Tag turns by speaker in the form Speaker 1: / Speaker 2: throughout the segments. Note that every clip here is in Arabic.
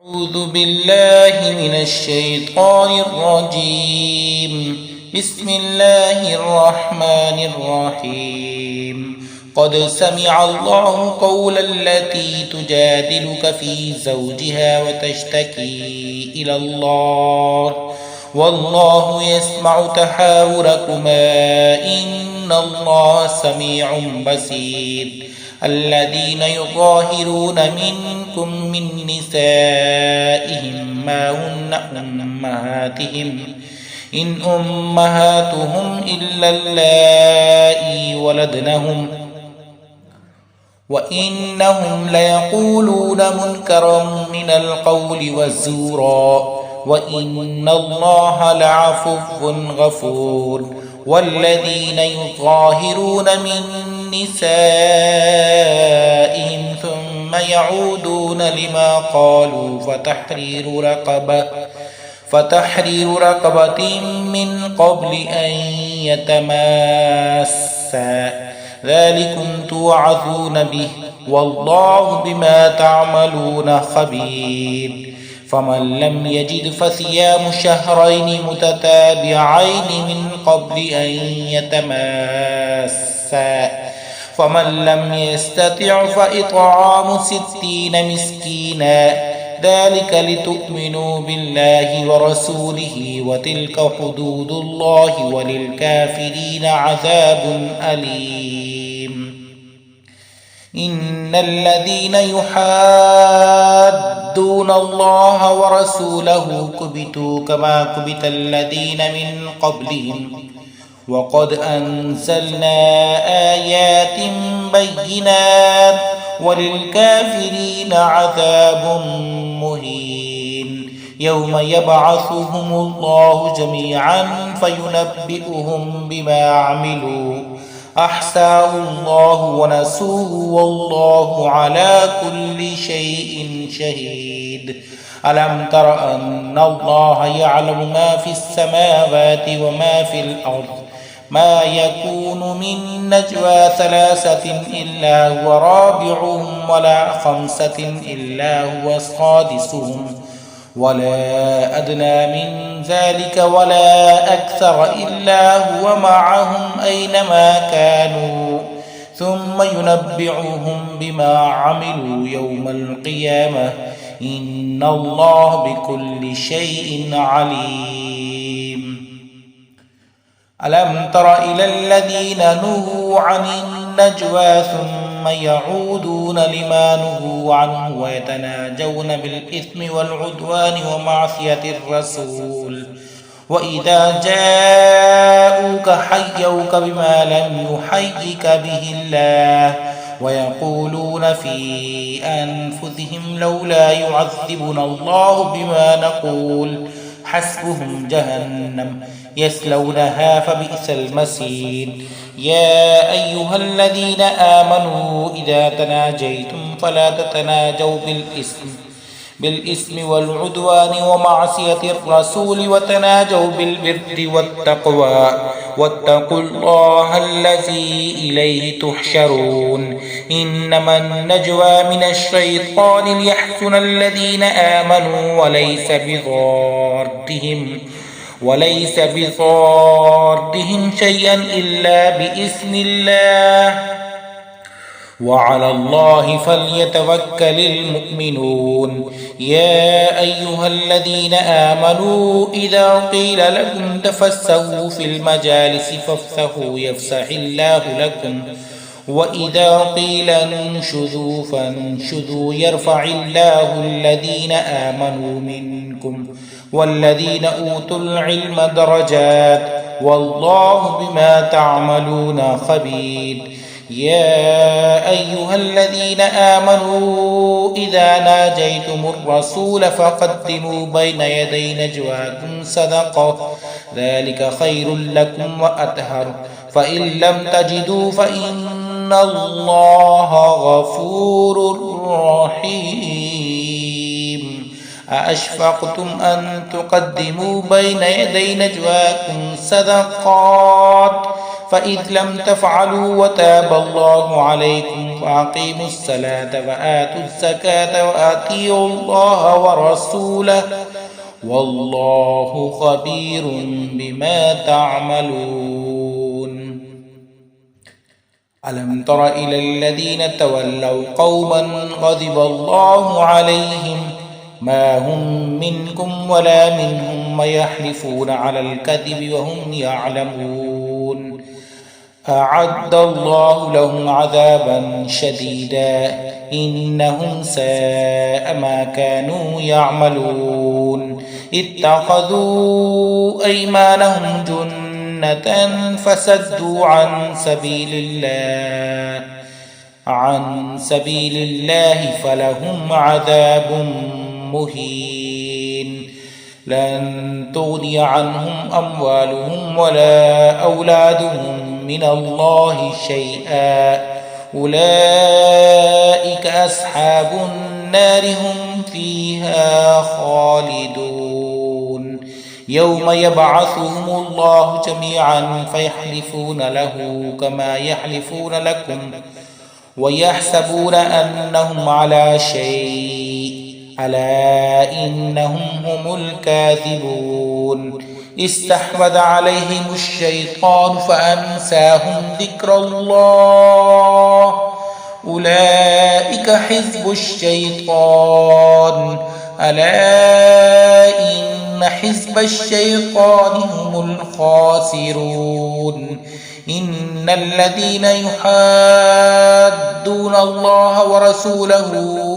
Speaker 1: أعوذ بالله من الشيطان الرجيم. بسم الله الرحمن الرحيم. قد سمع الله قول التي تجادلك في زوجها وتشتكي إلى الله والله يسمع تحاوركما إن الله سميع بصير. الذين يظاهرون منكم من نسائهم ما هن أمهاتهم إن أمهاتهم إلا اللائي ولدنهم وإنهم ليقولون منكرا من القول وزورا وإن الله لعفو غفور. والذين يظاهرون من نسائهم ثم يعودون لما قالوا فتحرير رقبة من قبل أن يتماسا ذلكم توعظون به والله بما تعملون خبير. فمن لم يجد فصيام شهرين متتابعين من قبل أن يتماسا فمن لم يستطع فإطعام 60 مسكينا ذلك لتؤمنوا بالله ورسوله وتلك حدود الله وللكافرين عذاب أليم. إن الذين يحادون الله ورسوله كبتوا كما كبت الذين من قبلهم وقد أنزلنا آيات بينات وللكافرين عذاب مهين. يوم يبعثهم الله جميعا فينبئهم بما عملوا أحصاه الله ونسوه والله على كل شيء شهيد. ألم تر أن الله يعلم ما في السماوات وما في الأرض ما يكون من نجوى 3 إلا هو رابعهم ولا 5 إلا هو سادسهم ولا أدنى من ذلك ولا أكثر إلا هو معهم أينما كانوا ثم ينبئهم بما عملوا يوم القيامة إن الله بكل شيء عليم. ألم تر إلى الذين نهوا عن النجوى ثم يعودون لما نهوا عنه ويتناجون بالإثم والعدوان ومعصية الرسول وإذا جاءوك حيوك بما لم يحيك به الله ويقولون في أنفسهم لولا يعذبنا الله بما نقول حسبهم جهنم يصلونها فبئس المصير. يا أيها الذين آمنوا إذا تناجيتم فلا تتناجوا بالإثم والعدوان ومعصية الرسول وتناجوا بالبر والتقوى واتقوا الله الذي إليه تحشرون. إنما النجوى من الشيطان ليحزن الذين آمنوا وليس بضارهم شيئا إلا بإذن الله وعلى الله فليتوكل المؤمنون. يا أيها الذين آمنوا إذا قيل لكم تفسحوا في المجالس فافسحوا يفسح الله لكم وإذا قيل انشزوا فانشزوا يرفع الله الذين آمنوا منكم والذين أوتوا العلم درجات والله بما تعملون خبير. يا أيها الذين آمنوا إذا ناجيتم الرسول فقدموا بين يدي نجواكم صدقة ذلك خير لكم وأطهر فإن لم تجدوا فإن الله غفور رحيم. أأشفقتم أن تقدموا بين يدي نجواكم صدقات فإذ لم تفعلوا وتاب الله عليكم فأقيموا الصلاة وآتوا الزكاة وأطيعوا الله ورسوله والله خبير بما تعملون ألم تر إلى الذين تولوا قوما غضب الله عليهم ما هم منكم ولا منهم ويحلفون على الكذب وهم يعلمون أعد الله لهم عذابا شديدا إنهم ساء ما كانوا يعملون اتخذوا أيمانهم جنة فسدوا عن سبيل الله فلهم عذاب مهين لن تغني عنهم أموالهم ولا أولادهم من الله شيئا أولئك أصحاب النار هم فيها خالدون يوم يبعثهم الله جميعا فيحلفون له كما يحلفون لكم ويحسبون أنهم على شيء ألا إنهم هم الكاذبون استحوذ عليهم الشيطان فأنساهم ذكر الله أولئك حزب الشيطان ألا إن حزب الشيطان هم الخاسرون إن الذين يحادون الله ورسوله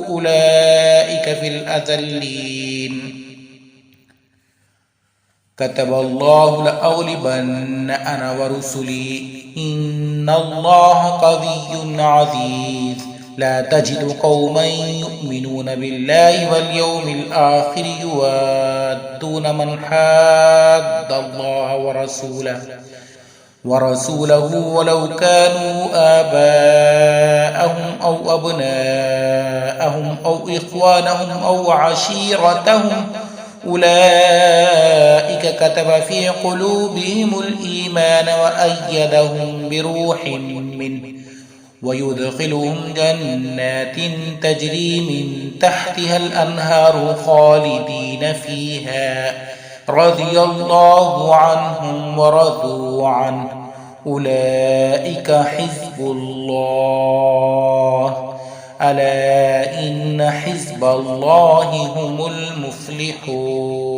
Speaker 1: أولئك في الأذلين كتب الله لأغلبن أنا ورسلي إن الله قوي عزيز لا تجد قوما يؤمنون بالله واليوم الآخر يوادون من حاد الله ورسوله ولو كانوا آباءهم أو أبناءهم أو إخوانهم أو عشيرتهم أولئك كتب في قلوبهم الإيمان وأيدهم بروح منه ويدخلهم جنات تجري من تحتها الأنهار خالدين فيها رضي الله عنهم ورضوا عنه أولئك حزب الله ألا إن حزب الله هم المفلحون